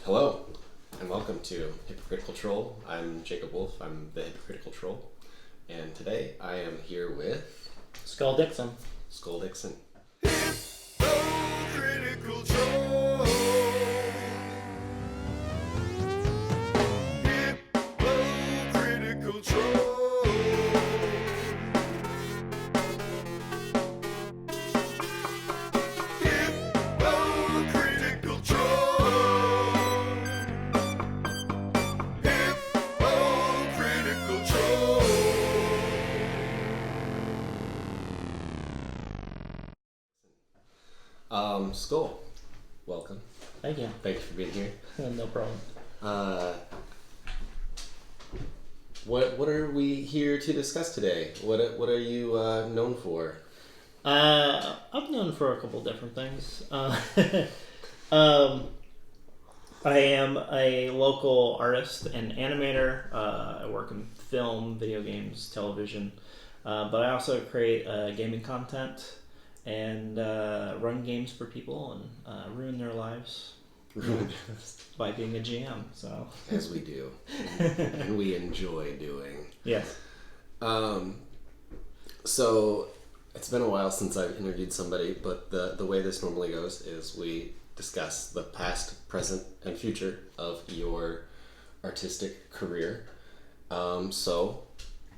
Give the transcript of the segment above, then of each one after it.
Hello, and welcome to Hypocritical Troll. I'm Jacob Wolff, I'm the Hypocritical Troll, and today I am here with... Skull Dixon. Skull Dixon. Hypocritical Troll. Hypocritical Troll. Hypocritical Troll. Hypocritical Troll. Skull, welcome. Thank you. Thank you for being here. No problem. What are we here to discuss today? What are you known for? I'm known for a couple different things. I am a local artist and animator. I work in film, video games, television, but I also create gaming content and run games for people and ruin their lives by being a GM. So As we do, and we enjoy doing. yes. So it's been a while since I've interviewed somebody, but the way this normally goes is we discuss the past, present, and future of your artistic career. So,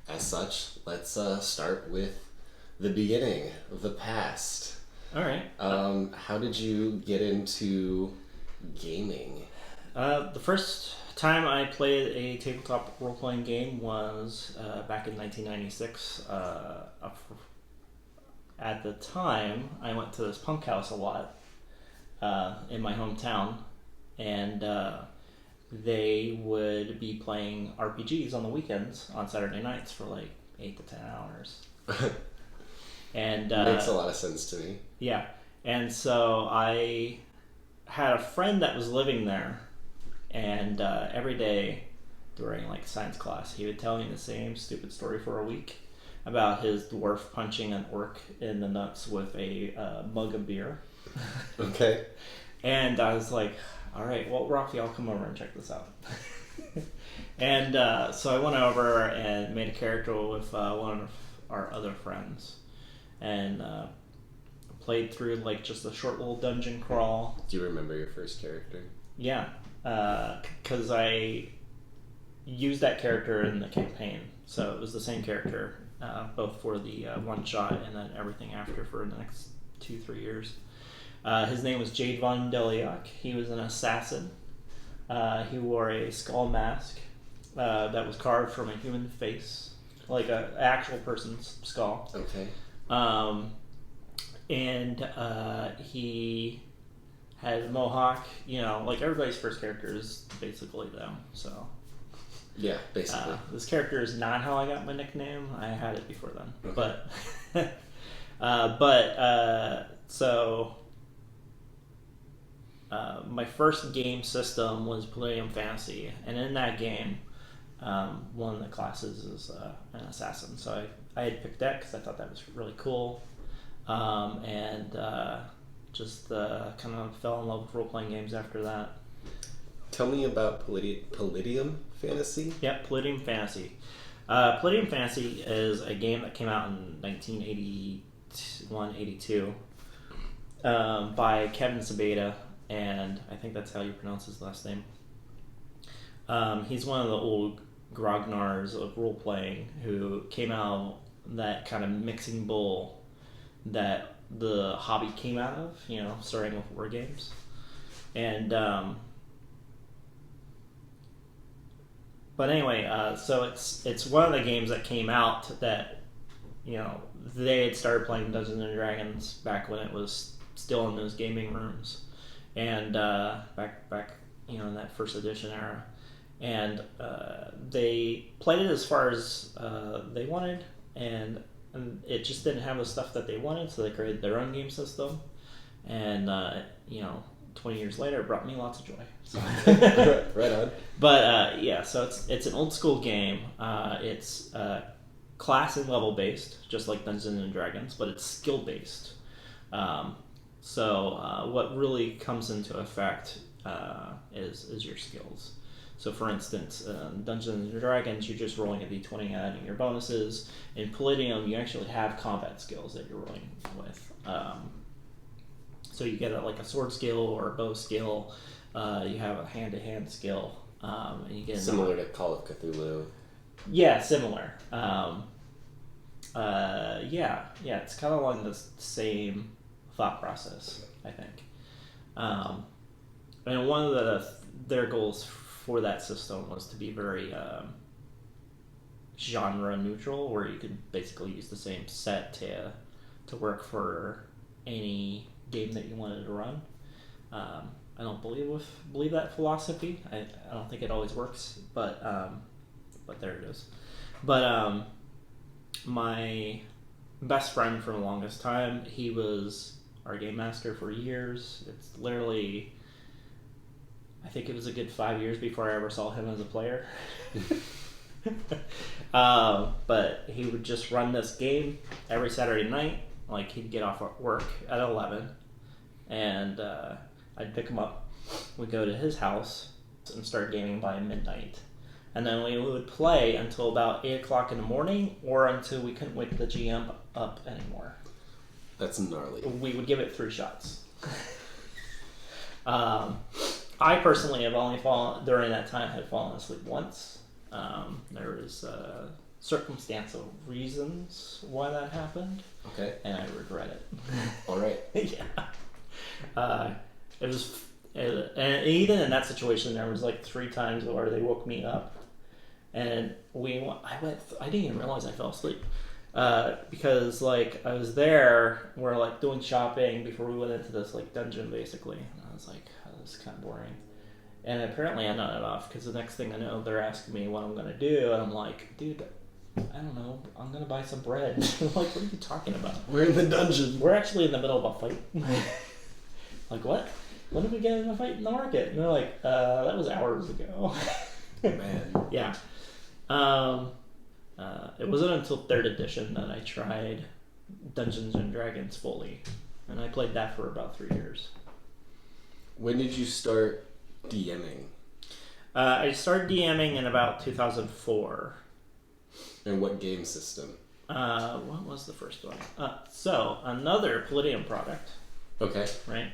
as such, let's start with the beginning, the past. All right. How did you get into gaming? The first time I played a tabletop role-playing game was back in 1996. At the time, I went to this punk house a lot in my hometown, and they would be playing RPGs on the weekends on Saturday nights for like 8 to 10 hours. And Makes a lot of sense to me. yeah, and so I had a friend that was living there, and every day during like science class, he would tell me the same stupid story for a week about his dwarf punching an orc in the nuts with a mug of beer. Okay. And I was like, all right, well, Rocky, I'll come over and check this out. And so I went over and made a character with one of our other friends, and played through like just a short little dungeon crawl. Do you remember your first character? Yeah, because I used that character in the campaign, so it was the same character, both for the one shot and then everything after for the next 2-3 years. His name was Jade Von Deliak. He was an assassin. He wore a skull mask that was carved from a human face, like an actual person's skull. Okay. And he had a mohawk, like everybody's first character is basically them. So Yeah, basically. this character is not how I got my nickname. I had it before then. Okay. So my first game system was Palladium Fantasy, and in that game, one of the classes is an assassin. So I had picked that because I thought that was really cool, and just kind of fell in love with role-playing games after that. Tell me about Palladium Fantasy. Yep, Palladium Fantasy. Palladium Fantasy is a game that came out in 1981-82 by Kevin Sabata, and I think that's how you pronounce his last name. He's one of the old grognards of role-playing who came out that kind of mixing bowl that the hobby came out of, starting with war games. And but anyway, so it's one of the games that came out that they had started playing Dungeons and Dragons back when it was still in those gaming rooms, and back in that first edition era, and they played it as far as they wanted, and it just didn't have the stuff that they wanted, so they created their own game system, and 20 years later, it brought me lots of joy. So. Right on. But yeah, so it's an old school game. It's class and level based, just like Dungeons and Dragons, but it's skill based. So what really comes into effect is your skills. So, for instance, Dungeons and Dragons, you're just rolling a d20 and adding your bonuses. In Palladium, you actually have combat skills that you're rolling with. So you get a sword skill or a bow skill. You have a hand-to-hand skill, and you get Similar to Call of Cthulhu. Yeah, similar. It's kind of along the same thought process, I think. And one of their goals for that system was to be very genre neutral, where you could basically use the same set to work for any game that you wanted to run. I don't believe that philosophy. I don't think it always works, but there it is. But my best friend for the longest time, he was our game master for years. It's literally, I think it was a good 5 years before I ever saw him as a player. But he would just run this game every Saturday night. Like, he'd get off at work at 11, and I'd pick him up. We'd go to his house and start gaming by midnight. And then we would play until about 8 o'clock in the morning, or until we couldn't wake the GM up anymore. That's gnarly. We would give it 3 shots. I personally have only during that time, had fallen asleep once. There was circumstantial reasons why that happened. Okay. And I regret it. All right. Yeah. It was, and even in that situation, there was 3 times where they woke me up, and I didn't even realize I fell asleep, because I was there, we're doing shopping before we went into this dungeon basically, and I was like, oh, this is kind of boring, and apparently I nodded off, because the next thing I know, they're asking me what I'm gonna do, and I'm like, dude, I don't know, I'm gonna buy some bread. What are you talking about? We're in the dungeon. We're actually in the middle of a fight. What? When did we get in a fight in the market? And they're like, that was hours ago. Man. Yeah. It wasn't until 3rd edition that I tried Dungeons and Dragons fully. And I played that for about 3 years. When did you start DMing? I started DMing in about 2004. And what game system? What was the first one? So, another Palladium product. Okay. Right?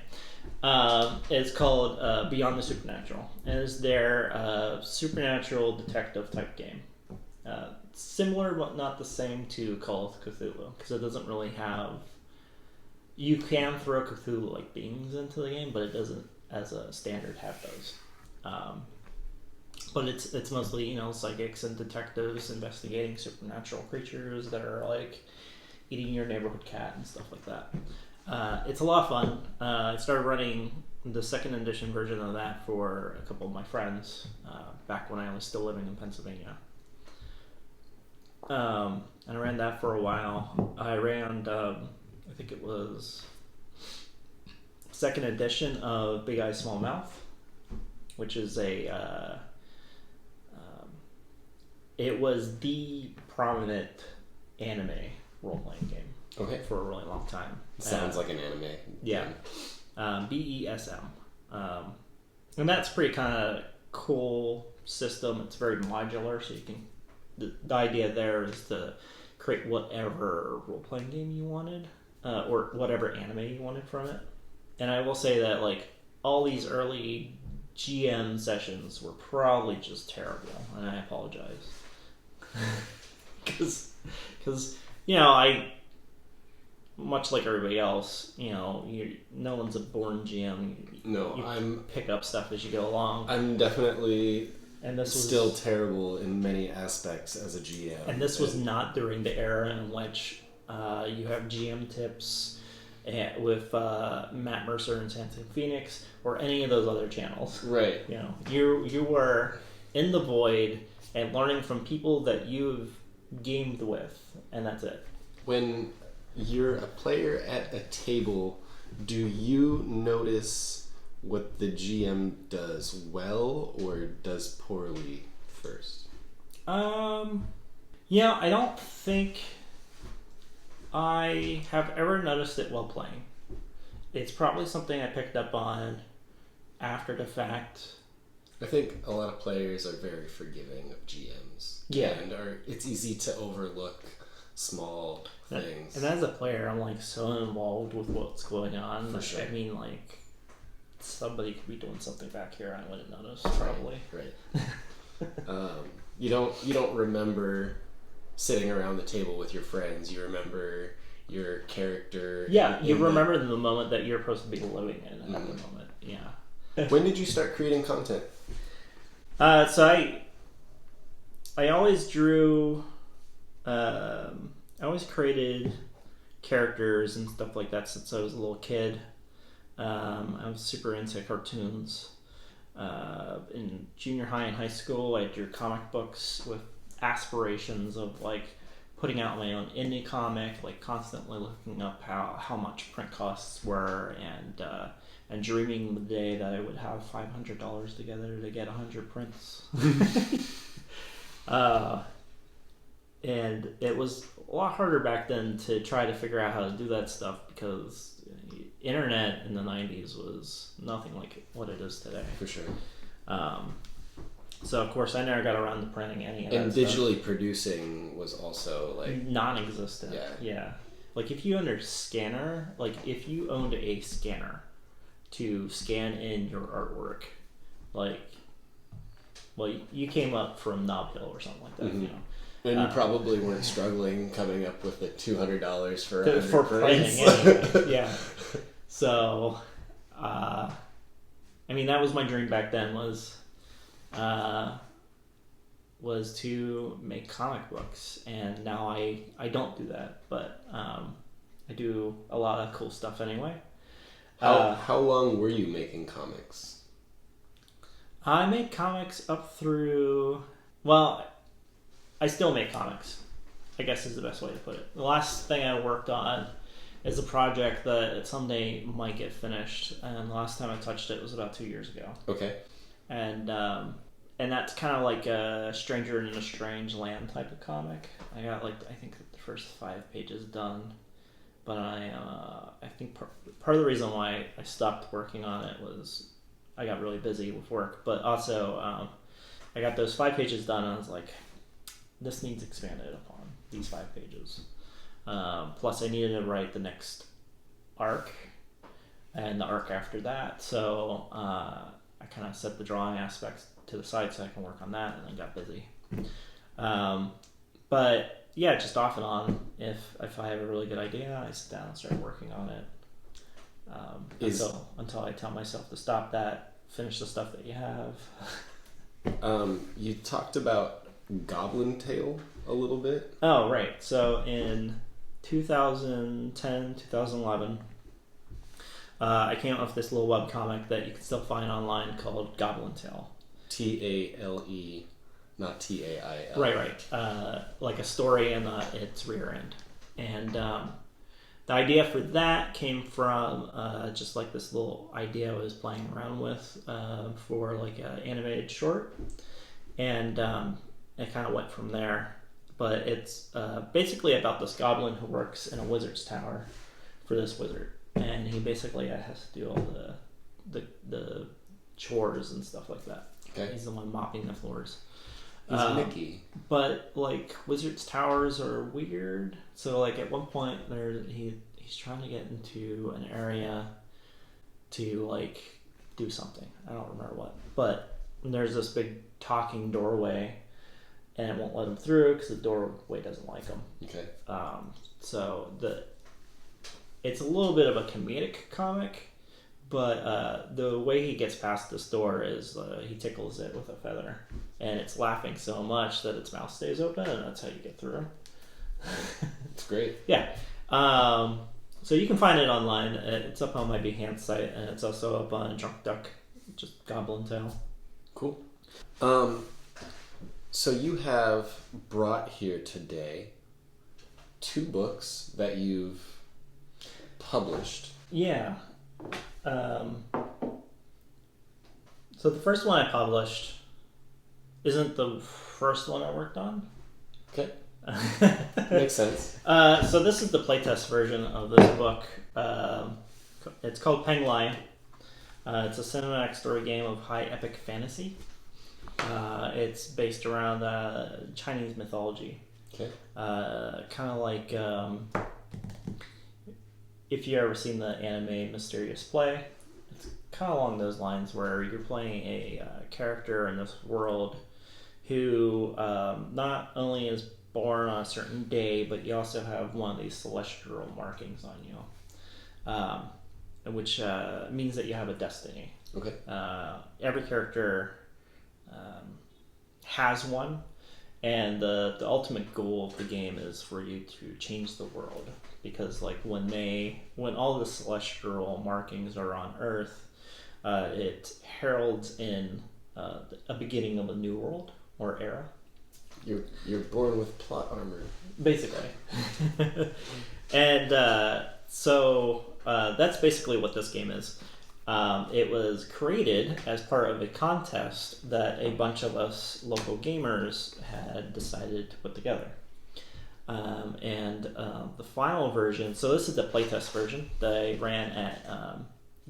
It's called Beyond the Supernatural. And it's their supernatural detective type game. Similar but not the same to Call of Cthulhu, because it doesn't really have... You can throw Cthulhu beings into the game, but it doesn't, as a standard, have those. But it's mostly, psychics and detectives investigating supernatural creatures that are eating your neighborhood cat and stuff like that. It's a lot of fun. I started running the 2nd edition version of that for a couple of my friends back when I was still living in Pennsylvania. And I ran that for a while. I ran, I think it was 2nd edition of Big Eyes Small Mouth, which is it was the prominent anime role-playing game. Okay. For a really long time. Sounds like an anime. Yeah. BESM. And that's pretty kind of cool system. It's very modular, so you can... The idea there is to create whatever role-playing game you wanted, or whatever anime you wanted from it. And I will say that, all these early GM sessions were probably just terrible, and I apologize. Because I... Much like everybody else, no one's a born GM. You pick up stuff as you go along. I'm definitely still was terrible in many aspects as a GM. And this was not during the era in which you have GM tips with Matt Mercer and Sanson Phoenix or any of those other channels. Right. You were in the void and learning from people that you've gamed with, and that's it. When you're a player at a table, do you notice what the GM does well or does poorly first? Yeah, I don't think I have ever noticed it while playing. It's probably something I picked up on after the fact. I think a lot of players are very forgiving of GMs. Yeah. And it's easy to overlook small things. And as a player, I'm like so involved with what's going on. For sure. I mean, like, somebody could be doing something back here I wouldn't notice, probably. Right. You don't remember sitting around the table with your friends. You remember your character. Yeah, you remember the moment that you're supposed to be living in at the moment. Yeah. When did you start creating content? So I always drew. I always created characters and stuff like that since I was a little kid. I was super into cartoons. In junior high and high school, I drew comic books with aspirations of like putting out my own indie comic, like constantly looking up how much print costs were, and dreaming the day that I would have $500 together to get 100 prints. And it was a lot harder back then to try to figure out how to do that stuff because internet in the 90s was nothing like what it is today. For sure. So of course I never got around to printing any of that And stuff. digitally producing was also like non-existent. Yeah. Like if you owned a scanner, like if you owned a scanner to scan in your artwork, like, well, you came up from Knob Hill or something like that, you know. And you probably weren't struggling coming up with the $200 for printing anyway. Yeah. So, I mean, that was my dream back then was to make comic books, and now I don't do that, but I do a lot of cool stuff anyway. How long were you making comics? I made comics up through, well, I still make comics, I guess is the best way to put it. The last thing I worked on is a project that someday might get finished, and the last time I touched it was about 2 years ago. Okay. And that's kind of like a Stranger in a Strange Land type of comic. I got I think the first 5 pages done, but I think part of the reason why I stopped working on it was I got really busy with work, but also I got those 5 pages done and I was like, this needs expanded upon, these 5 pages. Plus I needed to write the next arc and the arc after that, so I kind of set the drawing aspects to the side so I can work on that, and then got busy. But yeah, just off and on, if I have a really good idea, I sit down and start working on it until I tell myself to stop that, finish the stuff that you have. You talked about Goblin Tale a little bit. Oh, right. So in 2010, 2011, I came up with this little webcomic that you can still find online called Goblin Tale. Tale, not Tail. Right. Like a story and its rear end. And the idea for that came from just like this little idea I was playing around with for like an animated short. And it kind of went from there. But it's basically about this goblin who works in a wizard's tower for this wizard. And he basically has to do all the chores and stuff like that. Okay. He's the one mopping the floors. He's Mickey. But like wizards' towers are weird. So like at one point he's trying to get into an area to like do something. I don't remember what. But there's this big talking doorway, and it won't let him through because the doorway doesn't like him. Okay. So it's a little bit of a comedic comic, but the way he gets past this door is he tickles it with a feather, and it's laughing so much that its mouth stays open, and that's how you get through. It's great. Yeah. So you can find it online. It's up on my Behance site, and it's also up on Drunk Duck, just Goblin Tale. Cool. So you have brought here today 2 books that you've published. Yeah. So the first one I published isn't the first one I worked on. Okay. Makes sense. So this is the playtest version of this book. It's called Paintlight. It's a cinematic story game of high epic fantasy. It's based around Chinese mythology. Okay. Kind of like if you ever seen the anime Mysterious Play, it's kind of along those lines where you're playing a character in this world who not only is born on a certain day, but you also have one of these celestial markings on you, which means that you have a destiny. Okay. Every character has one, and the ultimate goal of the game is for you to change the world, because like when all the celestial markings are on Earth, it heralds in a beginning of a new world or era. You're born with plot armor, basically. And so that's basically what this game is. It was created as part of a contest that a bunch of us local gamers had decided to put together. The final version, so this is the playtest version that I ran at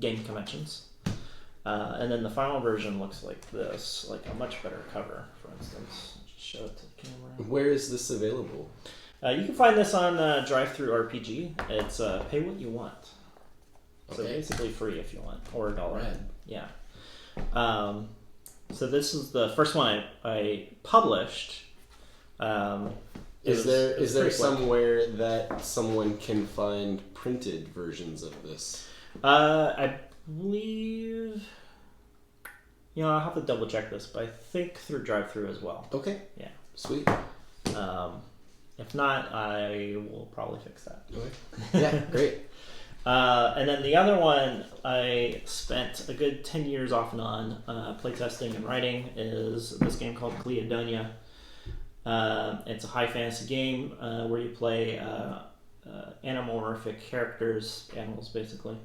game conventions. And then the final version looks like this, like a much better cover, for instance. Just show it to the camera. Where is this available? You can find this on Drive-Thru RPG. It's pay what you want. So Okay. basically free if you want, or $1. Right. Yeah. So this is the first one I published. Is there pretty quick. somewhere that someone can find printed versions of this? I believe, I'll have to double check this, but I think through Drive-Thru as well. Okay. Yeah. Sweet. If not, I will probably fix that. Okay. Yeah, great. And then the other one I spent a good 10 years off and on playtesting and writing is this game called CLIA Dunya. It's a high fantasy game where you play animomorphic characters, animals basically.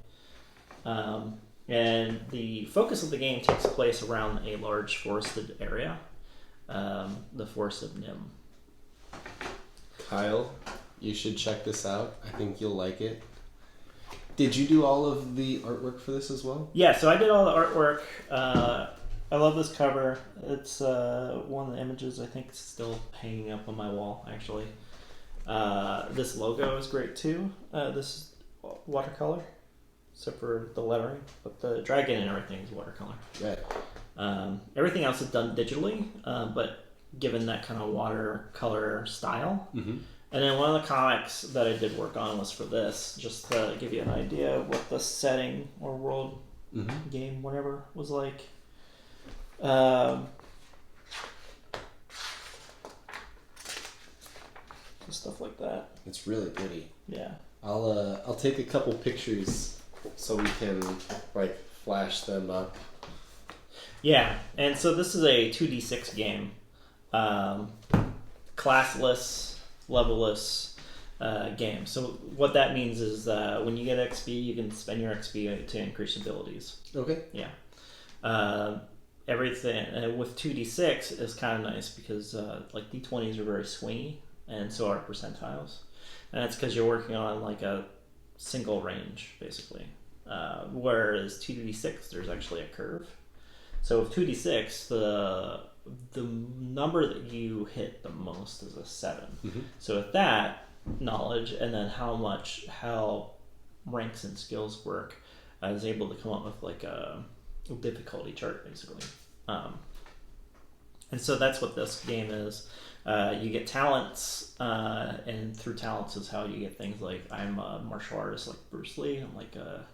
And the focus of the game takes place around a large forested area, the Forest of Nim. Kyle, you should check this out. I think you'll like it. Did you do all of the artwork for this as well? Yeah, so I did all the artwork. I love this cover. It's one of the images I think is still hanging up on my wall, actually. This logo is great too. This is watercolor, except for the lettering, but the dragon and everything is watercolor. Right. Everything else is done digitally, but given that kind of watercolor style. Mm-hmm. And then one of the comics that I did work on was for this, just to give you an idea of what the setting or world, game, whatever, was like. Stuff like that. It's really pretty. Yeah. I'll take a couple pictures so we can like flash them up. Yeah, and so this is a 2d6 game. Classless, levelless game. So what that means is when you get XP, you can spend your XP to increase abilities. Okay. Yeah. Everything with 2d6 is kind of nice because like d20s are very swingy, and so are percentiles. And that's because you're working on like a single range, basically. Whereas 2d6, there's actually a curve. So with 2d6, the number that you hit the most is a 7. Mm-hmm. So with that knowledge, and then how ranks and skills work, I was able to come up with like a difficulty chart, basically. And so that's what this game is. You get talents, and through talents is how you get things like I'm a martial artist like Bruce Lee. I'm like a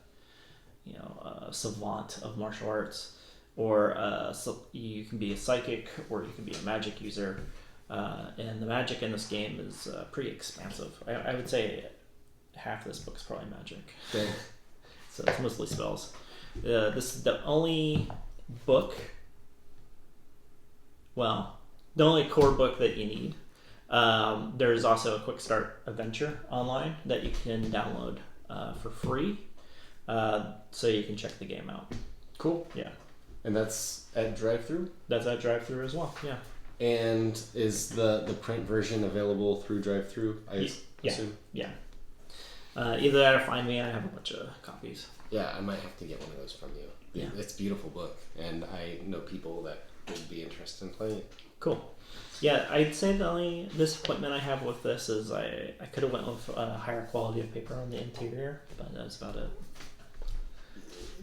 savant of martial arts. Or so you can be a psychic, or you can be a magic user. And the magic in this game is pretty expansive. I would say half this book is probably magic. Okay. So it's mostly spells. This is the only book, the only core book that you need. There's also a quick start adventure online that you can download for free, so you can check the game out. Cool. Yeah. And that's at Drive-Thru? That's at Drive-Thru as well, yeah. And is the print version available through Drive-Thru, I assume? Yeah. Either that or find me, I have a bunch of copies. Yeah, I might have to get one of those from you. Yeah. It's a beautiful book, and I know people that would be interested in playing it. Cool. Yeah, I'd say the only disappointment I have with this is I could have went with a higher quality of paper on the interior, but that's about it.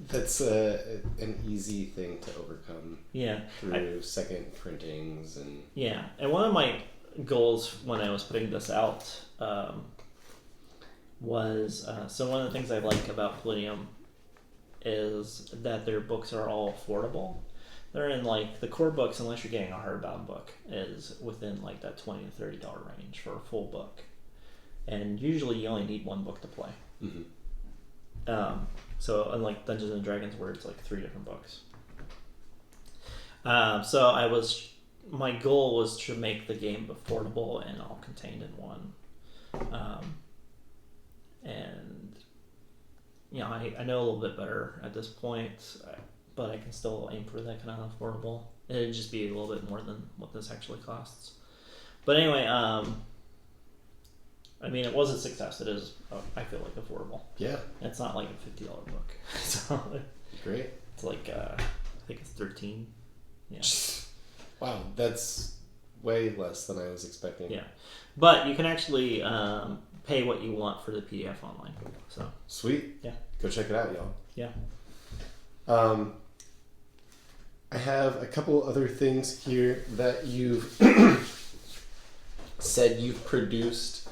That's an easy thing to overcome Yeah. through second printings and... Yeah, and one of my goals when I was putting this out was so one of the things I like about Palladium is that their books are all affordable. They're in like the core books, unless you're getting a hardbound book, is within like that $20 to $30 range for a full book, and usually you only need one book to play. Mm-hmm. So unlike Dungeons and Dragons, where it's like 3 different books. So my goal was to make the game affordable and all contained in one. And you know, I know a little bit better at this point, but I can still aim for that kind of affordable. It'd just be a little bit more than what this actually costs. But anyway, I mean, it was a success. It is, I feel like, affordable. Yeah. It's not like a $50 book. So Great. it's like, I think it's 13. Yeah. Wow, that's way less than I was expecting. Yeah. But you can actually pay what you want for the PDF online. So Sweet. Yeah. Go check it out, y'all. yeah. I have a couple other things here that you've said you've produced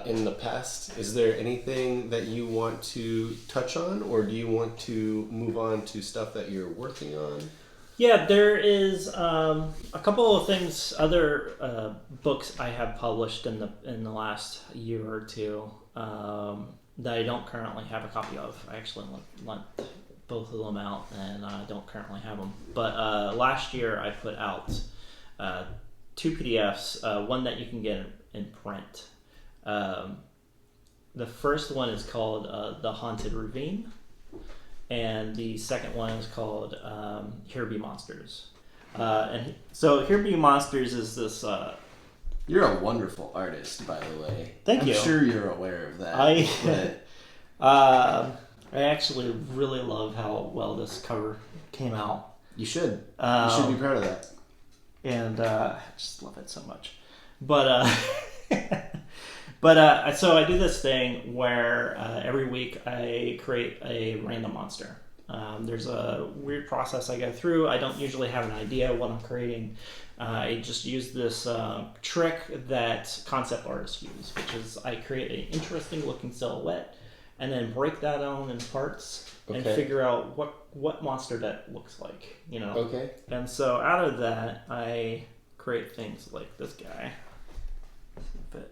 in the past. Is there anything that you want to touch on, or do you want to move on to stuff that you're working on? Yeah, there is a couple of things, other books I have published in the last year or two that I don't currently have a copy of. I actually lent both of them out, and I don't currently have them. But last year I put out 2 PDFs, one that you can get in print. The first one is called The Haunted Ravine, and the second one is called Kirby Monsters. And so Kirby Monsters is this... You're a wonderful artist, by the way. Thank you. I'm sure you're aware of that. I actually really love how well this cover came out. You should. You should be proud of that. And I just love it so much. But so I do this thing where every week I create a random monster. There's a weird process I go through. I don't usually have an idea what I'm creating. I just use this trick that concept artists use, which is I create an interesting looking silhouette and then break that down in parts and figure out what monster that looks like, you know. Okay. And so out of that, I create things like this guy. But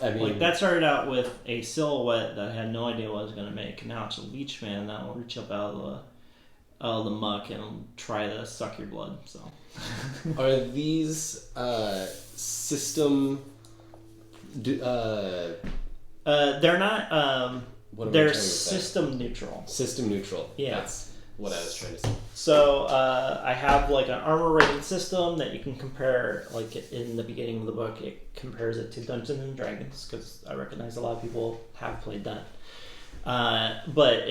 I mean, like that started out with a silhouette that I had no idea what I was going to make. Now it's a leech man that will reach up out of the muck and try to suck your blood. So are these system? they're not. What am I they're trying to say? system neutral. System neutral. Yeah. That's what I was trying to say. So I have like an armor rating system that you can compare. Like in the beginning of the book, it compares it to Dungeons and Dragons because I recognize a lot of people have played that. But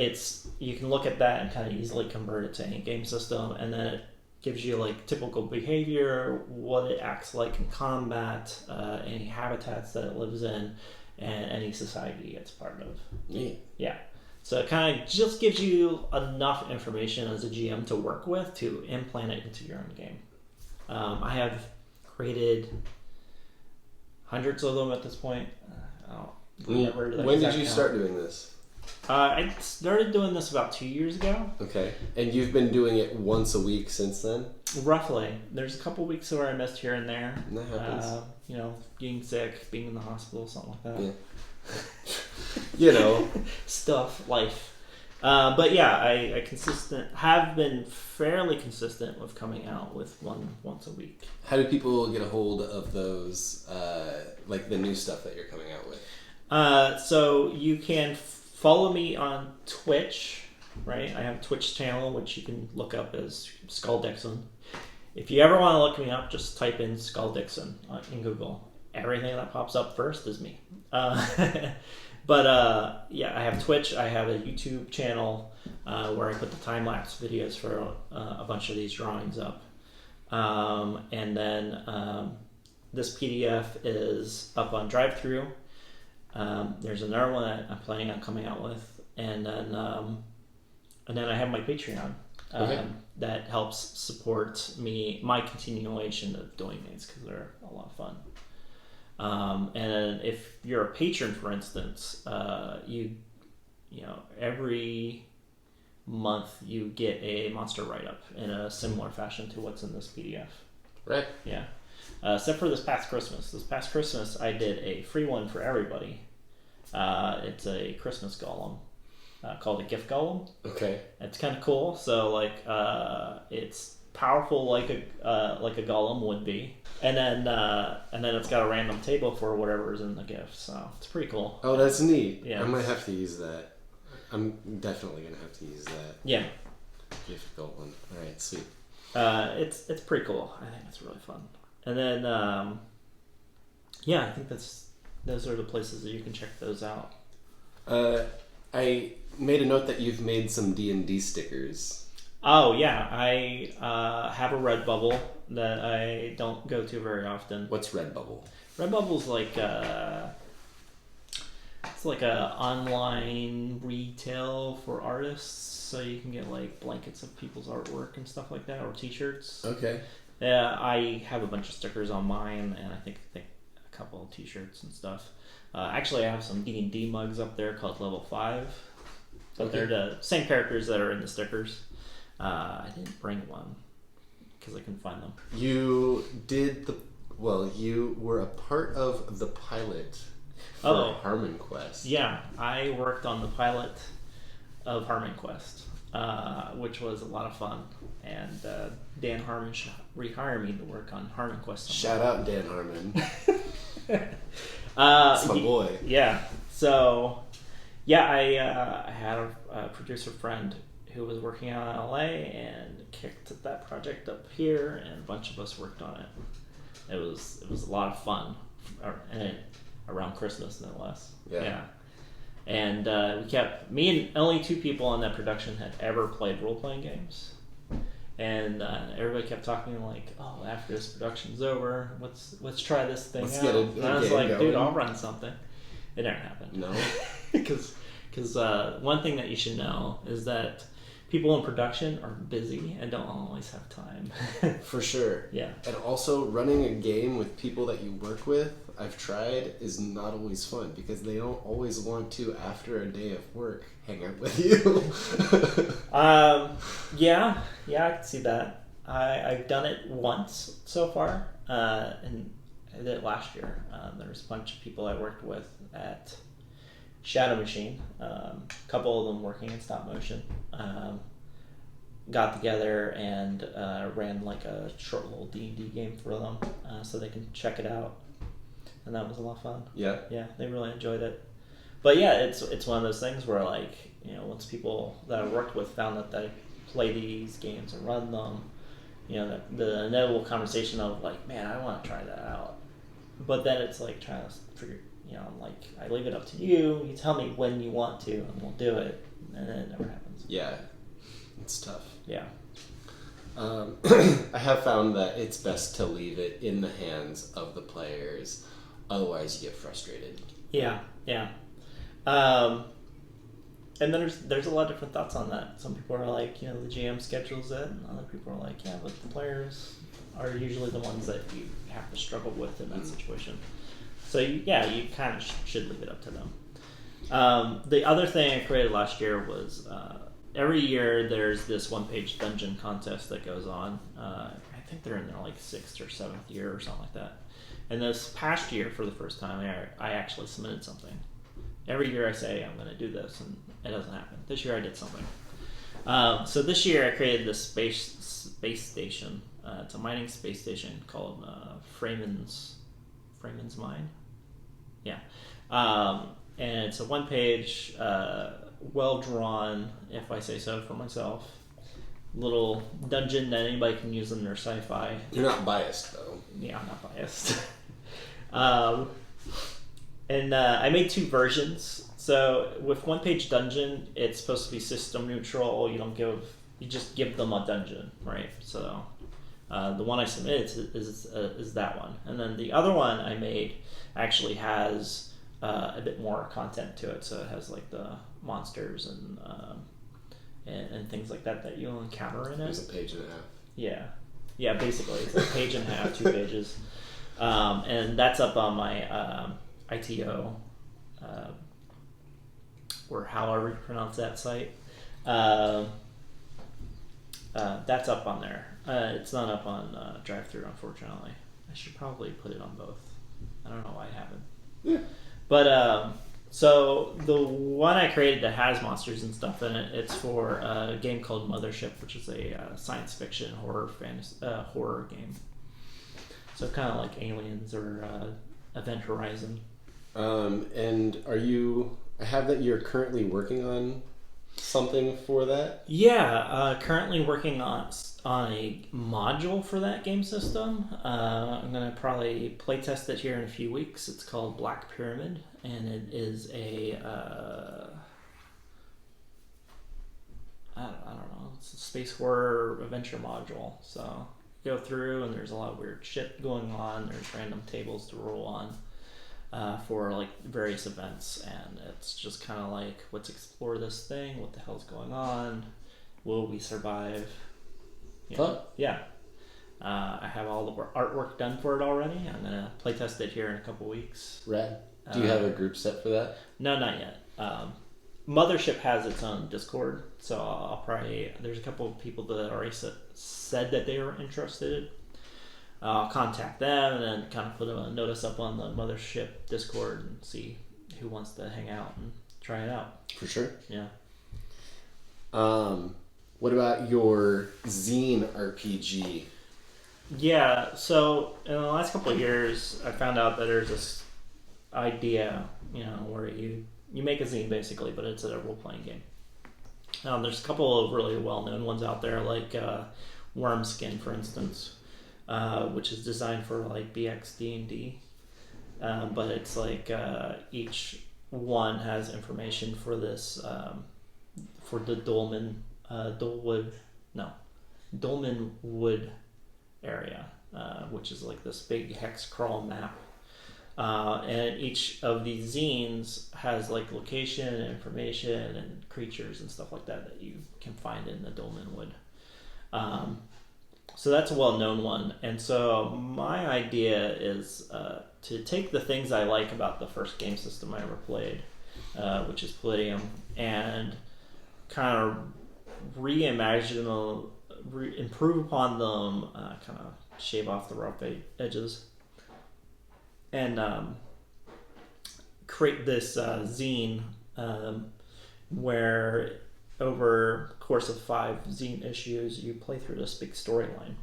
you can look at that and kind of easily convert it to any game system, and then it gives you like typical behavior, what it acts like in combat, any habitats that it lives in, and any society it's part of. Yeah. So it kind of just gives you enough information as a GM to work with to implant it into your own game. I have created hundreds of them at this point. I don't remember the When did exact you count. start doing this? I started doing this about 2 years ago. Okay. And you've been doing it once a week since then? Roughly. There's a couple weeks where I missed here and there. And that happens. Getting sick, being in the hospital, something like that. Yeah. You know. Stuff, life. But yeah, I have been fairly consistent with coming out with one once a week. How do people get a hold of those, like the new stuff that you're coming out with? So you can follow me on Twitch, right? I have a Twitch channel, which you can look up as Skull Dixon. If you ever want to look me up, just type in Skull Dixon in Google. Everything that pops up first is me. But yeah, I have Twitch. I have a YouTube channel where I put the time lapse videos for a bunch of these drawings up. And then this PDF is up on Drive-Thru. There's another one that I'm planning on coming out with, and then I have my Patreon that helps support my continuation of doing these because they're a lot of fun. And if you're a patron, for instance, you know every month you get a monster write-up in a similar fashion to what's in this PDF. Right. Yeah. Except for this past Christmas. This past Christmas, I did a free one for everybody. It's a Christmas golem called a gift golem. Okay. It's kind of cool. So like, it's powerful like a golem would be, and then it's got a random table for whatever is in the gift. So it's pretty cool. Oh, that's neat. Yeah. I might have to use that. I'm definitely gonna have to use that. Yeah. Gift golem. All right, sweet. It's pretty cool. I think it's really fun. And then yeah, I think those are the places that you can check those out. I made a note that you've made some D&D stickers. Oh yeah, I have a Redbubble that I don't go to very often. What's Redbubble? Redbubble's like it's like a online retail for artists, so you can get like blankets of people's artwork and stuff like that, or T-shirts. Okay. Yeah, I have a bunch of stickers on mine, and I think a couple of T-shirts and stuff. Actually, I have some D&D mugs up there called Level 5. But they're the same characters that are in the stickers. I didn't bring one because I couldn't find them. You were a part of the pilot for Harmon Quest. Yeah, I worked on the pilot of Harmon Quest, which was a lot of fun. And Dan Harmon should rehire me to work on Harmon Quest sometime. Shout out Dan Harmon. That's my boy. Yeah. So, yeah, I had a producer friend who was working out in LA and kicked that project up here, and a bunch of us worked on it. It was a lot of fun, and around Christmas, no less. Yeah. And me and only 2 people on that production had ever played role-playing games. And everybody kept talking like, "Oh, after this production's over, let's try this thing out." And I was like, "Dude, I'll run something." It never happened. No, because one thing that you should know is that people in production are busy and don't always have time. For sure. Yeah. And also, running a game with people that you work with, I've tried, is not always fun because they don't always want to, after a day of work, hang out with you. Yeah, I can see that. I've done it once so far, and I did it last year. There was a bunch of people I worked with at Shadow Machine, a couple of them working in stop motion, got together and ran like a short little D&D game for them, so they can check it out, and that was a lot of fun. Yeah, they really enjoyed it. But yeah, it's one of those things where, like, you know, once people that I worked with found that they play these games and run them, you know, the inevitable conversation of like, man, I want to try that out. But then it's like trying to figure, you know, I'm like, I leave it up to you. You tell me when you want to, and we'll do it. And then it never happens. Yeah, it's tough. Yeah. I have found that it's best to leave it in the hands of the players. Otherwise, you get frustrated. Yeah. And then there's a lot of different thoughts on that. Some people are like, you know, the GM schedules it, and other people are like, yeah, but the players are usually the ones that you have to struggle with in that situation. So you kind of should leave it up to them. The other thing I created last year was every year there's this one-page dungeon contest that goes on. I think they're in their like 6th or 7th year or something like that. And this past year, for the first time, I actually submitted something. Every year I say I'm going to do this, and it doesn't happen. This year I did something. So this year I created this space station. It's a mining space station called Freemans Mind. Yeah. And it's a one-page, well-drawn, if I say so for myself, little dungeon that anybody can use in their sci-fi. You're not biased, though. Yeah, I'm not biased. And I made 2 versions. So with One Page Dungeon, it's supposed to be system neutral. You just give them a dungeon, right? So the one I submitted is that one, and then the other one I made actually has a bit more content to it. So it has like the monsters and things like that you encounter in it. There's a page and a half. Yeah, basically it's a page and a half, 2 pages, and that's up on my ITO, or however you pronounce that site. That's up on there. It's not up on Drive-Thru, unfortunately. I should probably put it on both. I don't know why I haven't. Yeah. But so the one I created that has monsters and stuff in it, it's for a game called Mothership, which is a science fiction horror game. So kind of like Aliens or Event Horizon. And I have that you're currently working on something for that? Yeah, currently working on a module for that game system. I'm going to probably playtest it here in a few weeks. It's called Black Pyramid, and it is a I don't know, it's a space horror adventure module. So you go through and there's a lot of weird shit going on. There's random tables to roll on for like various events, and it's just kind of like, let's explore this thing. What the hell's going on? Will we survive? Yeah. I have all the artwork done for it already. I'm gonna playtest it here in a couple weeks. Rad. Do you have a group set for that? No, not yet. Mothership has its own Discord, so I'll probably, there's a couple of people that already said that they were interested. I'll contact them and then kind of put a notice up on the Mothership Discord and see who wants to hang out and try it out. For sure. Yeah. What about your Zine RPG? Yeah, so in the last couple of years, I found out that there's this idea, where you make a zine basically, but it's a role-playing game. There's a couple of really well-known ones out there, like Wormskin, for instance, which is designed for like BX D&D, but it's like each one has information for this for the Dolmen Wood area, which is like this big hex crawl map. And each of these zines has like location and information and creatures and stuff like that you can find in the Dolmen Wood. So that's a well-known one. And so my idea is to take the things I like about the first game system I ever played, which is Palladium, and kind of reimagine, improve upon them, kind of shave off the rough edges, and create this zine where over the course of 5 zine issues you play through this big storyline,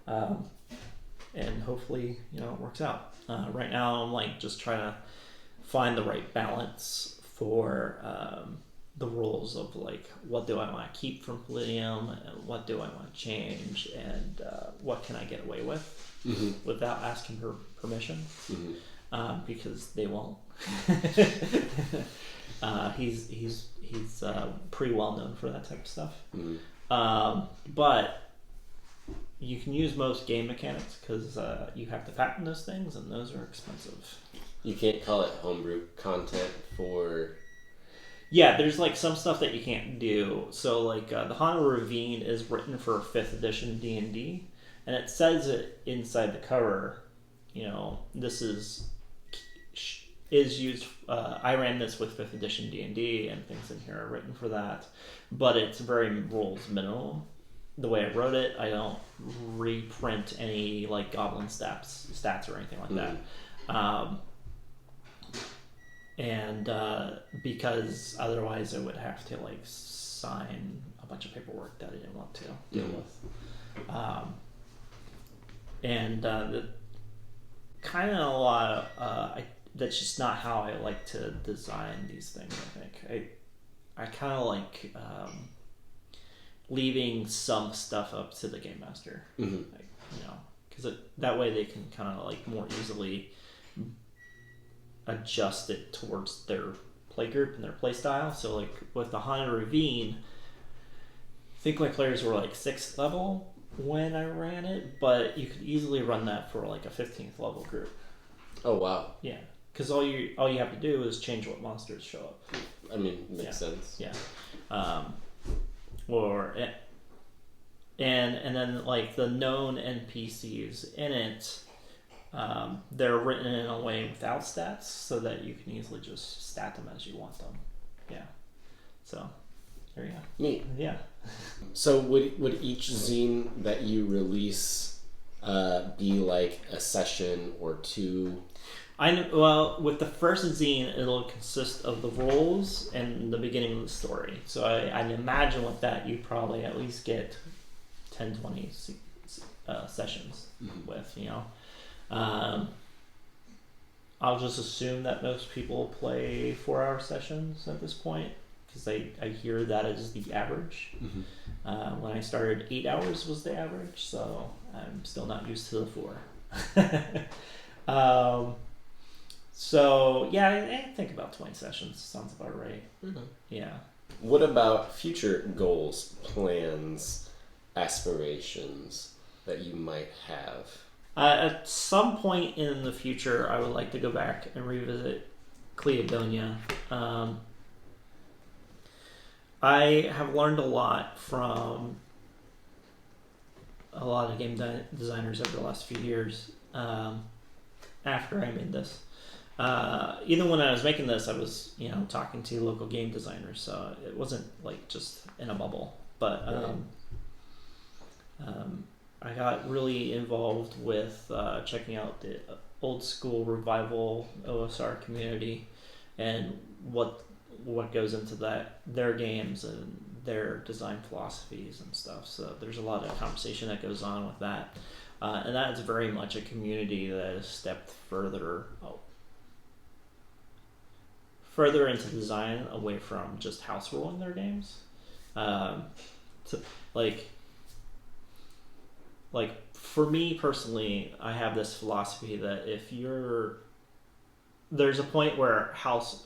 and hopefully it works out. Right now I'm like just trying to find the right balance for the rules of like, what do I want to keep from Palladium and what do I want to change, and what can I get away with without asking her permission, because they won't. He's pretty well known for that type of stuff. But you can use most game mechanics because you have to patent those things, and those are expensive. You can't call it homebrew content for... Yeah, there's like some stuff that you can't do. So like the Haunted Ravine is written for 5th edition D&D, and it says it inside the cover. This is used. I ran this with 5th edition D&D, and things in here are written for that, but it's very rules minimal. The way I wrote it, I don't reprint any like goblin stats or anything like that. And because otherwise I would have to like sign a bunch of paperwork that I didn't want to deal with. And the kind of a lot of that's just not how I like to design these things. I think I kind of like leaving some stuff up to the game master, because that way they can kind of like more easily adjust it towards their play group and their play style. So like with the Haunted Ravine, I think my players were like 6th level when I ran it, but you could easily run that for like a 15th level group. Oh wow. Yeah, because all you have to do is change what monsters show up. I mean, makes sense. Yeah. And then like the known NPCs in it, they're written in a way without stats so that you can easily just stat them as you want them. Yeah. So there you go. Neat. Yeah. So would each zine that you release be like a session or two? Well, with the first zine, it'll consist of the rules and the beginning of the story. So I'd imagine with that, you probably at least get 10, 20 sessions with, you know. I'll just assume that most people play 4-hour sessions at this point, because I hear that is the average. When I started, 8 hours was the average, so I'm still not used to the 4. So yeah, I think about 20 sessions sounds about right. Yeah. What about future goals, plans, aspirations that you might have? At some point in the future, I would like to go back and revisit CLIA Dunya. I have learned a lot from a lot of game designers over the last few years after I made this. Even when I was making this, I was, you know, talking to local game designers, so it wasn't like just in a bubble. But I got really involved with checking out the old school revival OSR community and what goes into their games and their design philosophies and stuff. So there's a lot of conversation that goes on with that, and that is very much a community that has stepped further into design away from just house ruling their games. Like for me personally, I have this philosophy that there's a point where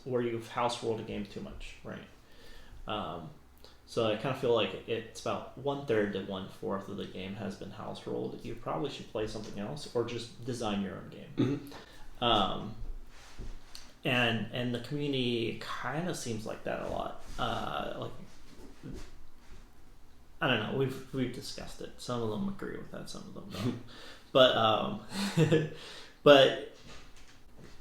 you've house ruled a game too much, right? So I kind of feel like it's about 1/3 to 1/4 of the game has been house ruled. You probably should play something else or just design your own game. And the community kind of seems like that a lot. Like, I don't know. We've discussed it. Some of them agree with that. Some of them don't. But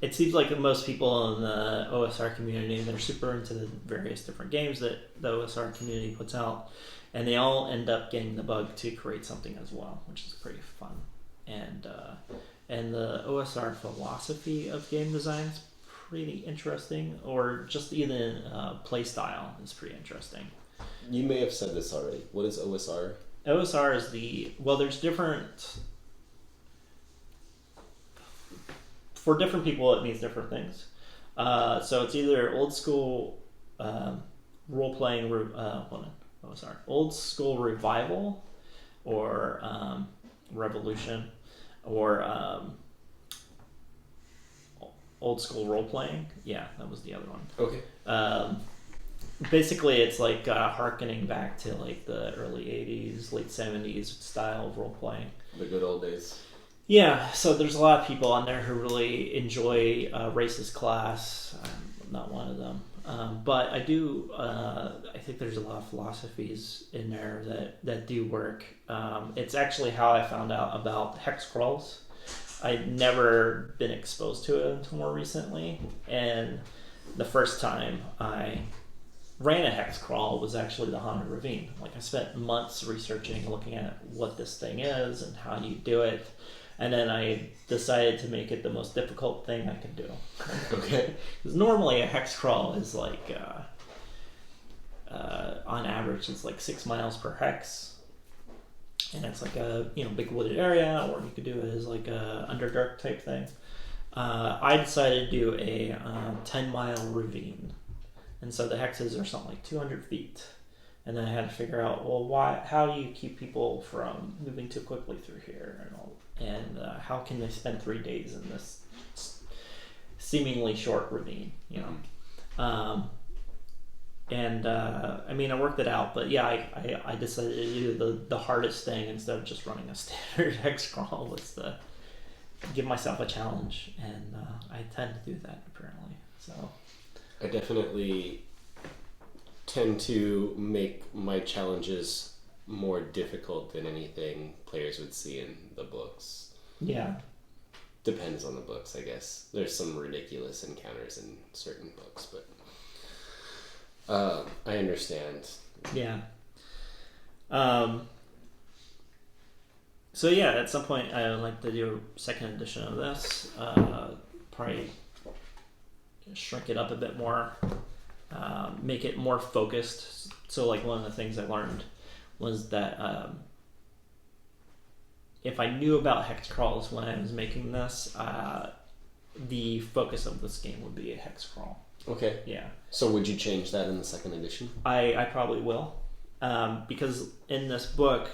it seems like most people in the OSR community, they're super into the various different games that the OSR community puts out, and they all end up getting the bug to create something as well, which is pretty fun. And the OSR philosophy of game design is pretty interesting, or just even play style is pretty interesting. You may have said this already. What is OSR? OSR is there's different... For different people, it means different things. So it's either old school role-playing... old school revival, or revolution, or old school role-playing. Yeah, that was the other one. Okay. Basically, it's like harkening back to like the early 80s, late 70s style of role-playing. The good old days. Yeah, so there's a lot of people on there who really enjoy racist class. I'm not one of them. But I do, I think there's a lot of philosophies in there that do work. It's actually how I found out about Hex Crawls. I'd never been exposed to it until more recently. And the first time I ran a Hex Crawl was actually the Haunted Ravine. Like, I spent months researching, looking at what this thing is and how you do it. And then I decided to make it the most difficult thing I could do. Okay. Because normally a Hex Crawl is like, on average, it's like 6 miles per hex. And it's like a big wooded area, or you could do it as like a Underdark type thing. I decided to do a 10-mile ravine. And so the hexes are something like 200 feet. And then I had to figure out, well, how do you keep people from moving too quickly through here and all? And how can they spend 3 days in this seemingly short ravine, I mean, I worked it out, but yeah, I decided to do the hardest thing instead of just running a standard hex crawl was to give myself a challenge, and I tend to do that apparently. So I definitely tend to make my challenges more difficult than anything players would see in the books. yeah, Depends on the books, I guess. There's some ridiculous encounters in certain books, but I understand. yeah. So yeah, at some point I would like to do a second edition of this. Probably shrink it up a bit more, make it more focused. So like one of the things I learned was that if I knew about hex crawls when I was making this, the focus of this game would be a hex crawl. Okay. Yeah. So would you change that in the second edition? I probably will. Because in this book,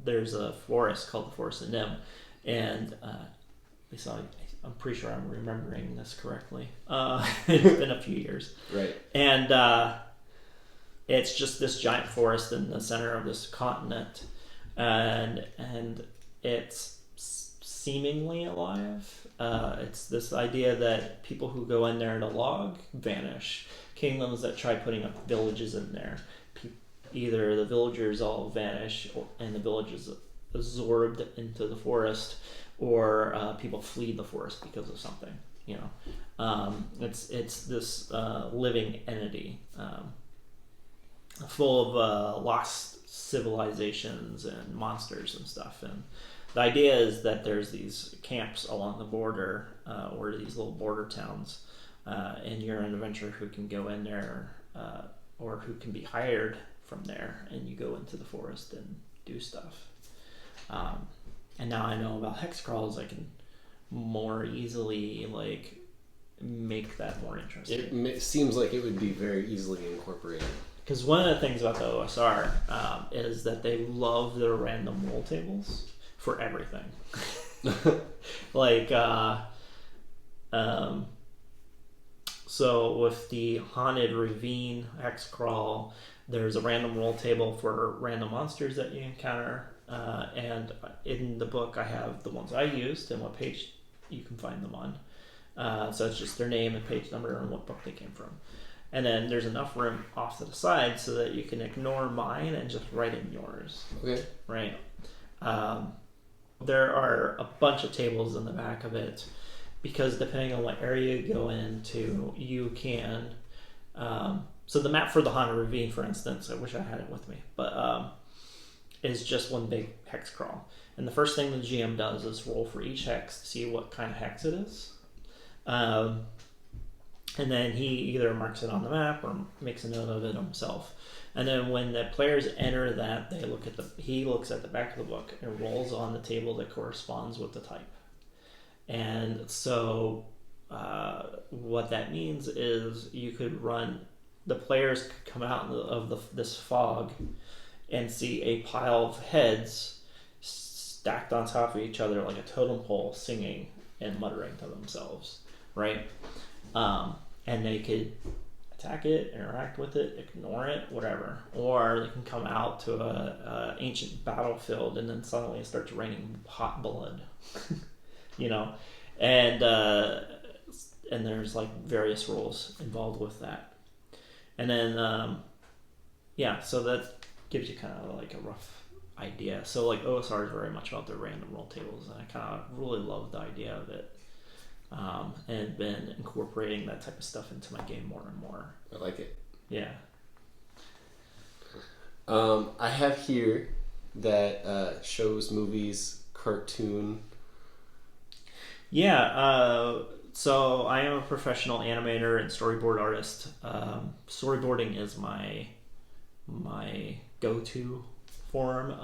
there's a forest called the Forest of Nim, and I'm pretty sure I'm remembering this correctly. It's been a few years. Right. And it's just this giant forest in the center of this continent, and it's seemingly alive. It's this idea that people who go in there to log vanish. Kingdoms that try putting up villages in there, either the villagers all vanish and the village is absorbed into the forest, or people flee the forest because of something. It's this living entity, full of lost civilizations and monsters and stuff. And the idea is that there's these camps along the border, or these little border towns, and you're an adventurer who can go in there, or who can be hired from there, and you go into the forest and do stuff. And now I know about hex crawls, I can more easily make that more interesting. It seems like it would be very easily incorporated. Because one of the things about the OSR is that they love their random roll tables for everything. So with the Haunted Ravine hex crawl, there's a random roll table for random monsters that you encounter, and in the book I have the ones I used and what page you can find them on. So it's just their name and page number and what book they came from. And then there's enough room off to the side so that you can ignore mine and just write in yours. Okay. Right. There are a bunch of tables in the back of it, because depending on what area you go into, you can... so the map for the Haunted Ravine, for instance, I wish I had it with me, but is just one big hex crawl. And the first thing the GM does is roll for each hex to see what kind of hex it is. And then he either marks it on the map or makes a note of it himself. And then when the players enter that, he looks at the back of the book and rolls on the table that corresponds with the type. And so what that means is the players could come out of this fog and see a pile of heads stacked on top of each other like a totem pole, singing and muttering to themselves, right? And they could attack it, interact with it, ignore it, whatever. Or they can come out to a ancient battlefield and then suddenly it starts raining hot blood, and there's various rules involved with that. And then, so that gives you kind of a rough idea. So OSR is very much about the random roll tables, and I kind of really love the idea of it. And been incorporating that type of stuff into my game more and more. I like it. Yeah. I have here that shows, movies, cartoon. Yeah. So I am a professional animator and storyboard artist. Storyboarding is my go-to form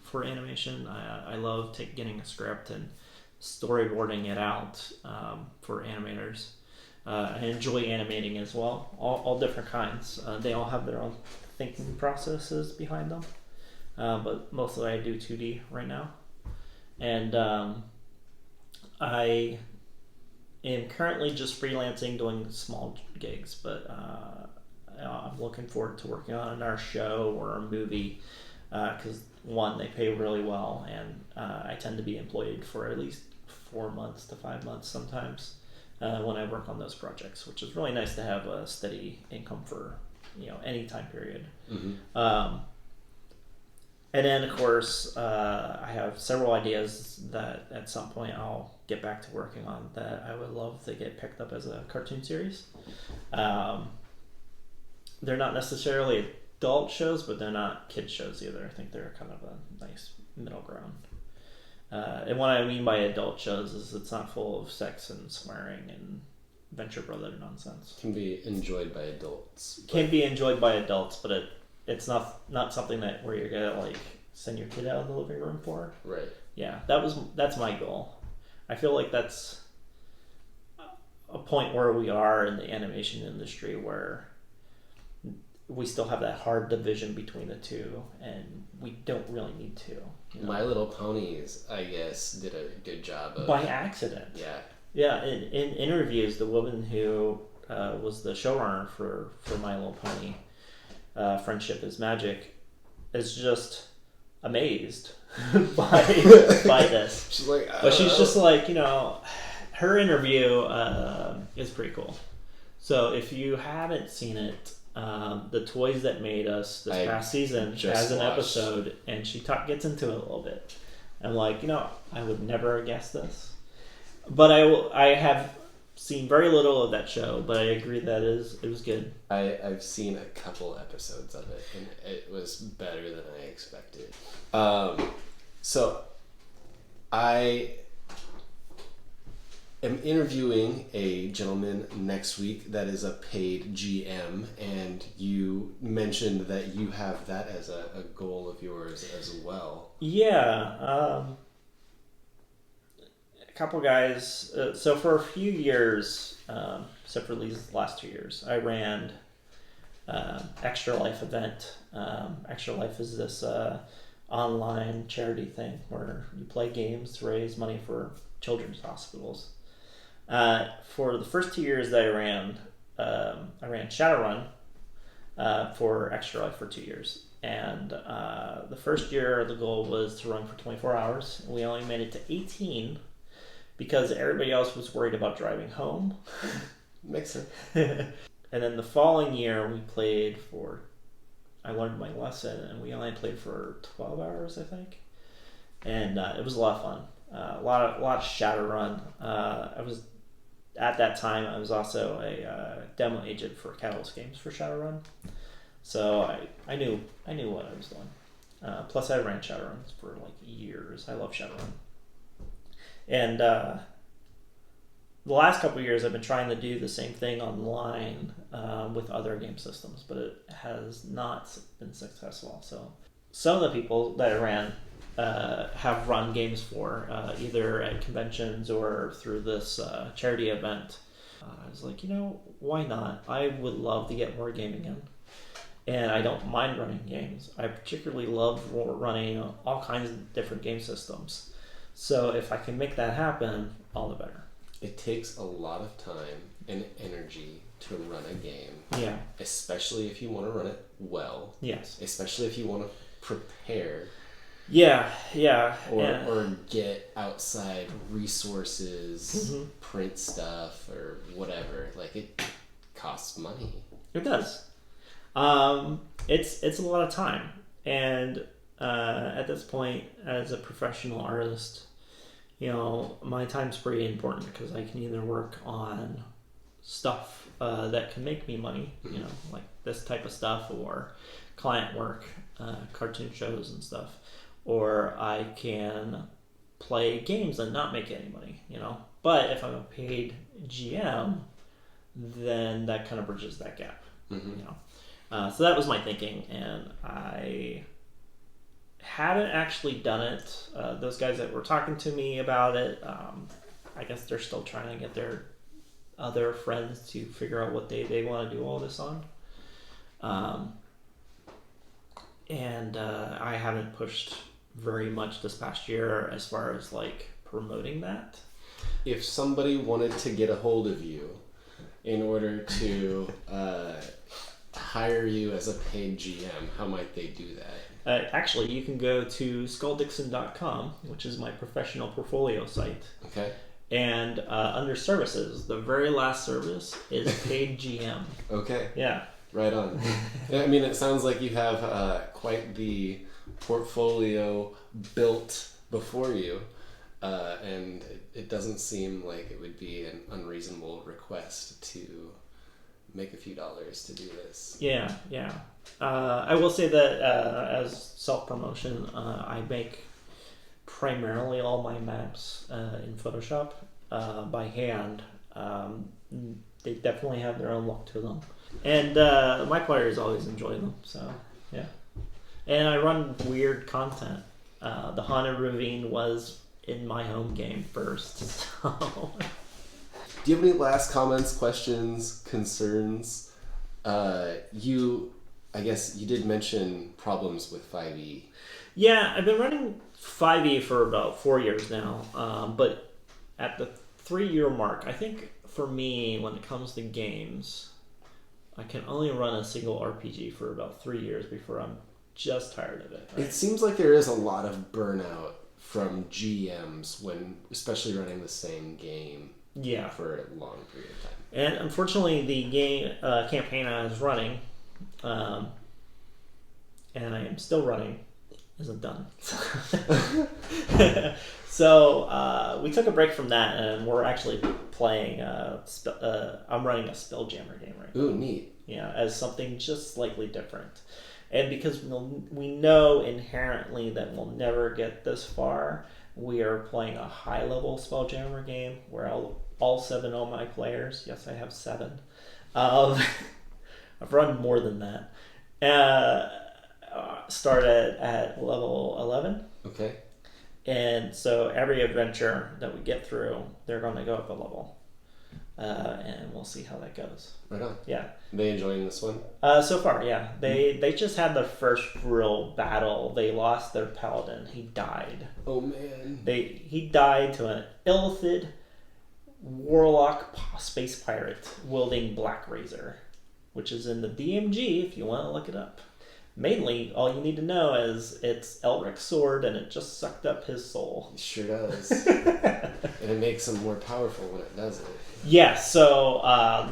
for animation. I love getting a script and storyboarding it out for animators. I enjoy animating as well, all different kinds. They all have their own thinking processes behind them, but mostly I do 2D right now. And I am currently just freelancing, doing small gigs, but I'm looking forward to working on our show or a movie because one, they pay really well, and I tend to be employed for at least 4 months to 5 months sometimes when I work on those projects, which is really nice to have a steady income for any time period. Mm-hmm. And then, of course, I have several ideas that at some point I'll get back to working on that I would love to get picked up as a cartoon series. They're not necessarily adult shows, but they're not kid shows either. I think they're kind of a nice middle ground. And what I mean by adult shows is it's not full of sex and swearing and Venture Brother nonsense. Can be enjoyed by adults. Can be enjoyed by adults, but it's not something that where you're gonna like send your kid out of the living room for. Right. Yeah, that's my goal. I feel like that's a point where we are in the animation industry where we still have that hard division between the two, and we don't really need to. My Little Ponies, I guess, did a good job of... By accident. Yeah. Yeah, in interviews, the woman who was the showrunner for My Little Pony, Friendship is Magic, is just amazed by this. She's like, but she's just like, her interview is pretty cool. So if you haven't seen it, The Toys That Made Us this past season has an episode, and she gets into it a little bit. I'm like, I would never have guessed this. But I have seen very little of that show, but I agree that it was good. I've seen a couple episodes of it, and it was better than I expected. So I am interviewing a gentleman next week that is a paid GM, and you mentioned that you have that as a goal of yours as well. Yeah. A couple guys. So for a few years, except for these last 2 years, I ran Extra Life event. Extra Life is this online charity thing where you play games to raise money for children's hospitals. For the first 2 years that I ran Shadowrun for Extra Life for 2 years. And the first year, the goal was to run for 24 hours. We only made it to 18 because everybody else was worried about driving home. Makes sense. And then the following year, I learned my lesson, and we only played for 12 hours, I think. And it was a lot of fun. A lot of Shadowrun. At that time, I was also a demo agent for Catalyst Games for Shadowrun. So I knew what I was doing. Plus, I ran Shadowruns for like years. I love Shadowrun. And the last couple of years, I've been trying to do the same thing online with other game systems, but it has not been successful. So some of the people that I ran have run games for, either at conventions or through this charity event. I was like, why not? I would love to get more gaming in. And I don't mind running games. I particularly love running all kinds of different game systems. So if I can make that happen, all the better. It takes a lot of time and energy to run a game. Yeah. Especially if you want to run it well. Yes. Especially if you want to prepare. Yeah. Or get outside resources, mm-hmm. print stuff, or whatever. Like, it costs money. It does. It's a lot of time. And at this point, as a professional artist, my time's pretty important because I can either work on stuff that can make me money, like this type of stuff, or client work, cartoon shows and stuff, or I can play games and not make any money, But if I'm a paid GM, then that kind of bridges that gap, mm-hmm. So that was my thinking, and I haven't actually done it. Those guys that were talking to me about it, I guess they're still trying to get their other friends to figure out what they want to do all this on. And I haven't pushed very much this past year as far as like promoting that. If somebody wanted to get a hold of you in order to hire you as a paid GM, how might they do that? Actually, you can go to skulldixon.com, which is my professional portfolio site. Okay. And under services, the very last service is paid GM. Okay. Yeah. Right on. I mean, it sounds like you have quite the portfolio built before you, and it doesn't seem like it would be an unreasonable request to make a few dollars to do this. Yeah. I will say that as self-promotion, I make primarily all my maps in Photoshop by hand. They definitely have their own look to them. And my players always enjoy them, so yeah. And I run weird content. The Haunted Ravine was in my home game first, so... Do you have any last comments, questions, concerns? I guess you did mention problems with 5e. Yeah, I've been running 5e for about 4 years now, but at the 3-year mark, I think for me, when it comes to games, I can only run a single RPG for about 3 years before I'm just tired of it. Right? It seems like there is a lot of burnout from GMs when, especially running the same game for a long period of time. And unfortunately, the game campaign I was running, and I am still running, isn't done. So we took a break from that, and we're actually playing. I'm running a Spelljammer game right now. Ooh, neat. Yeah, as something just slightly different, and because we know inherently that we'll never get this far, we are playing a high-level Spelljammer game where all 7 of my players. Yes, I have 7. I've run more than that. Started at level 11. Okay. And so every adventure that we get through, they're going to go up a level. And we'll see how that goes. Right on. Yeah. Are they enjoying this one? So far, yeah. They just had their first real battle. They lost their paladin. He died. Oh, man. He died to an illithid warlock space pirate wielding Black Razor, which is in the DMG if you want to look it up. Mainly, all you need to know is it's Elric's sword, and it just sucked up his soul. It sure does. And it makes him more powerful when it does it. Yeah, so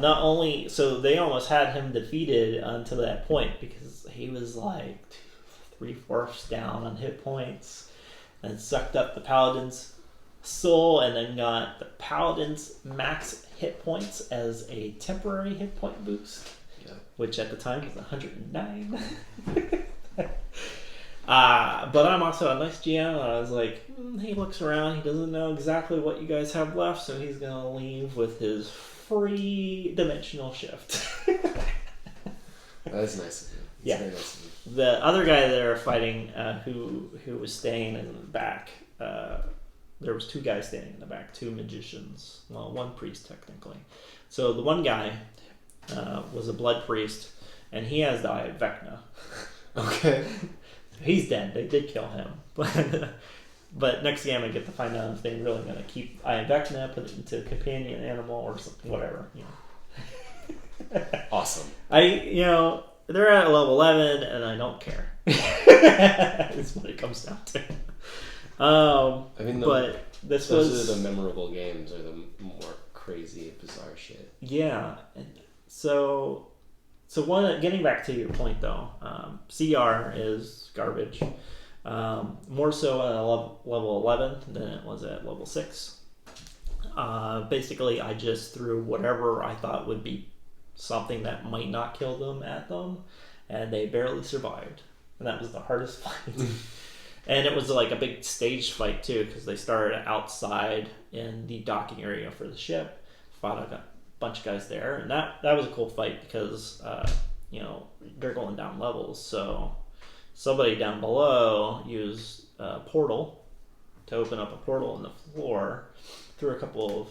not only... So they almost had him defeated until that point, because he was like 3/4 down on hit points, and sucked up the paladin's soul, and then got the paladin's max hit points as a temporary hit point boost. Which at the time was 109. But I'm also a nice GM, and I was like, he looks around, he doesn't know exactly what you guys have left, so he's going to leave with his free dimensional shift. That's nice of you. That's very nice of you. The other guy they were fighting, who was staying in the back, there was 2 guys standing in the back, 2 magicians. Well, 1 priest, technically. So the one guy... was a blood priest, and he has the Eye of Vecna. Okay. He's dead. They did kill him. But next game I get to find out if they're really going to keep Eye of Vecna, put it into a companion animal or something, whatever. Awesome. They're at level 11, and I don't care. That's what it comes down to. But this was... the memorable games are the more crazy, bizarre shit. Yeah, and so getting back to your point though, CR is garbage. More so at level 11 than it was at level 6. Basically, I just threw whatever I thought would be something that might not kill them at them, and they barely survived. And that was the hardest fight. And it was like a big staged fight too, because they started outside in the docking area for the ship. Fought a bunch of guys there, and that was a cool fight because they're going down levels, so somebody down below used a portal to open up a portal in the floor, threw a couple of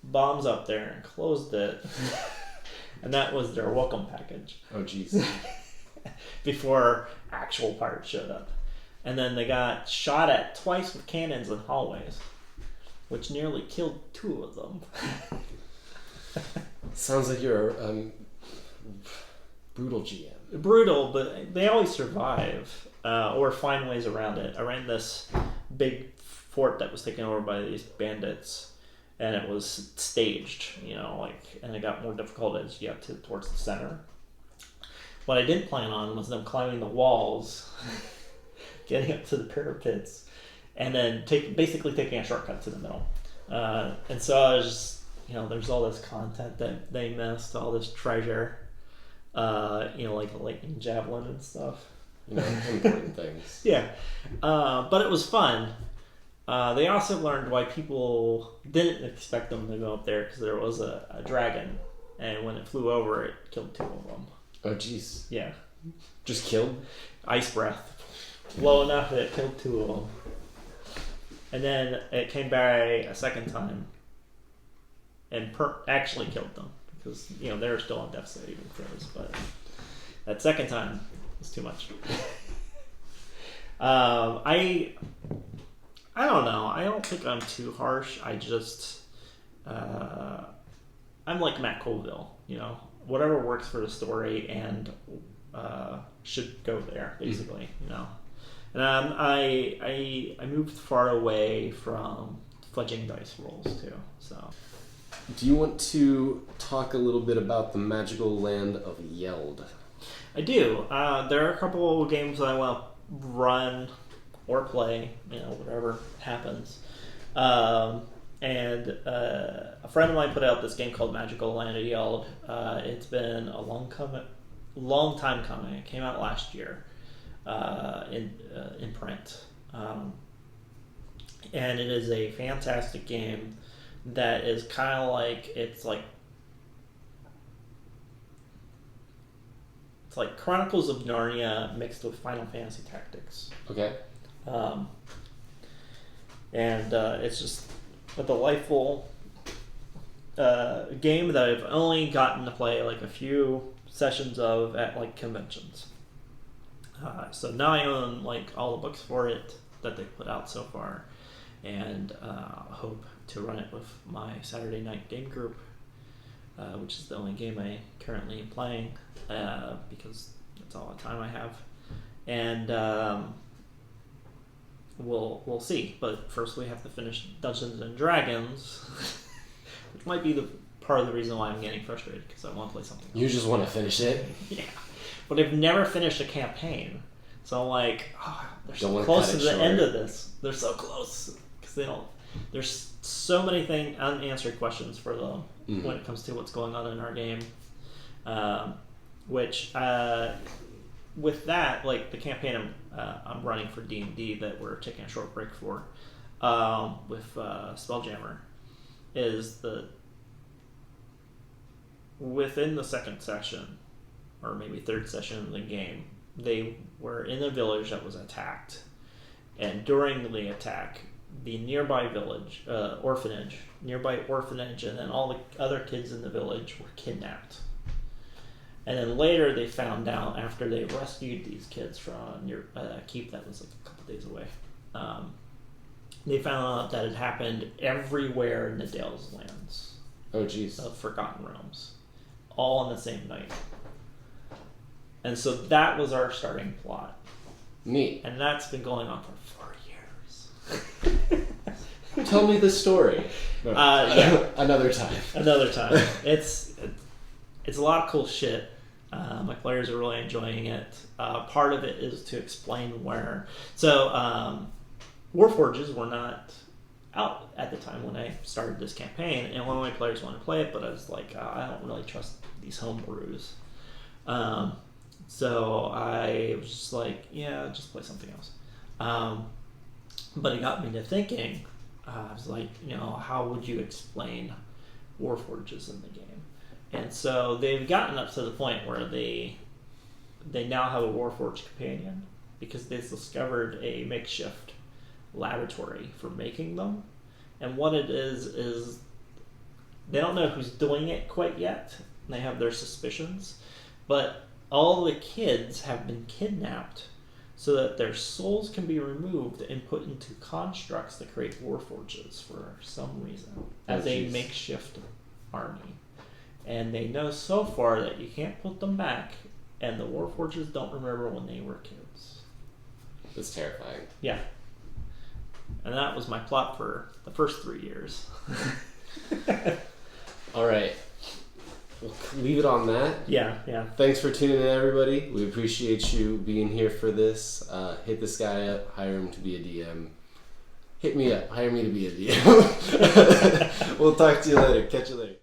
bombs up there and closed it. And that was their welcome package. Oh jeez. Before actual pirates showed up. And then they got shot at twice with cannons in hallways. which nearly killed 2 of them. Sounds like you're a brutal GM. Brutal, but they always survive or find ways around it. I ran this big fort that was taken over by these bandits, and it was staged, and it got more difficult as you got towards the center. What I didn't plan on was them climbing the walls, getting up to the parapets, and then basically taking a shortcut to the middle. And so I was just, there's all this content that they missed, all this treasure, like the lightning javelin and stuff. Important things. Yeah. But it was fun. They also learned why people didn't expect them to go up there, because there was a dragon, and when it flew over, it killed 2 of them. Oh, jeez. Yeah. Just killed? Ice breath. Low enough that it killed 2 of them. And then it came by a second time and actually killed them, because, they were still on death saving throws, but that second time was too much. I don't know. I don't think I'm too harsh. I just, I'm like Matt Colville, whatever works for the story and should go there, basically, And I moved far away from fudging dice rolls too. So, do you want to talk a little bit about the magical land of Yeld? I do. There are a couple games that I want to run or play, whatever happens. And a friend of mine put out this game called Magical Land of Yeld. It's been a long time coming. It came out last year in print. And it is a fantastic game that is kind of like, it's like Chronicles of Narnia mixed with Final Fantasy Tactics. Okay. And it's just a delightful game that I've only gotten to play like a few sessions of at like conventions. So now I own like all the books for it that they've put out so far, and hope to run it with my Saturday night game group, which is the only game I currently am playing, because that's all the time I have. And we'll see. But first we have to finish Dungeons and Dragons, which might be the part of the reason why I'm getting frustrated, because I want to play something else. You just want to finish it? Yeah. But I've never finished a campaign. So I'm like, they're so close to the end of this. They're so close. Because there's so many unanswered questions for them when it comes to what's going on in our game. With that, like the campaign I'm running for D&D that we're taking a short break for, with Spelljammer, is within the second session, or maybe third session of the game, they were in a village that was attacked, and during the attack, the nearby orphanage, and then all the other kids in the village were kidnapped. And then later they found out, after they rescued these kids from a keep that was like a couple days away, they found out that it happened everywhere in the Dales lands. Oh, jeez. Of Forgotten Realms. All on the same night. And so that was our starting plot. Neat. And that's been going on for 4 years. Tell me the story. Yeah. Another time. It's a lot of cool shit. My players are really enjoying it. Part of it is to explain where. So, Warforges were not out at the time when I started this campaign, and one of my players wanted to play it, but I was like, I don't really trust these homebrews. So I was just like, yeah, just play something else. But it got me to thinking. I was like, how would you explain Warforges in the game? And so they've gotten up to the point where they now have a Warforged companion, because they've discovered a makeshift laboratory for making them. And what it is they don't know who's doing it quite yet. They have their suspicions, but all the kids have been kidnapped so that their souls can be removed and put into constructs that create warforges for some reason as a jeez. makeshift army. And they know so far that you can't put them back, and the warforges don't remember when they were kids. It's terrifying. Yeah. And that was my plot for the first 3 years. All right. We'll leave it on that. Yeah. Thanks for tuning in, everybody. We appreciate you being here for this. Hit this guy up. Hire him to be a DM. Hit me up. Hire me to be a DM. We'll talk to you later. Catch you later.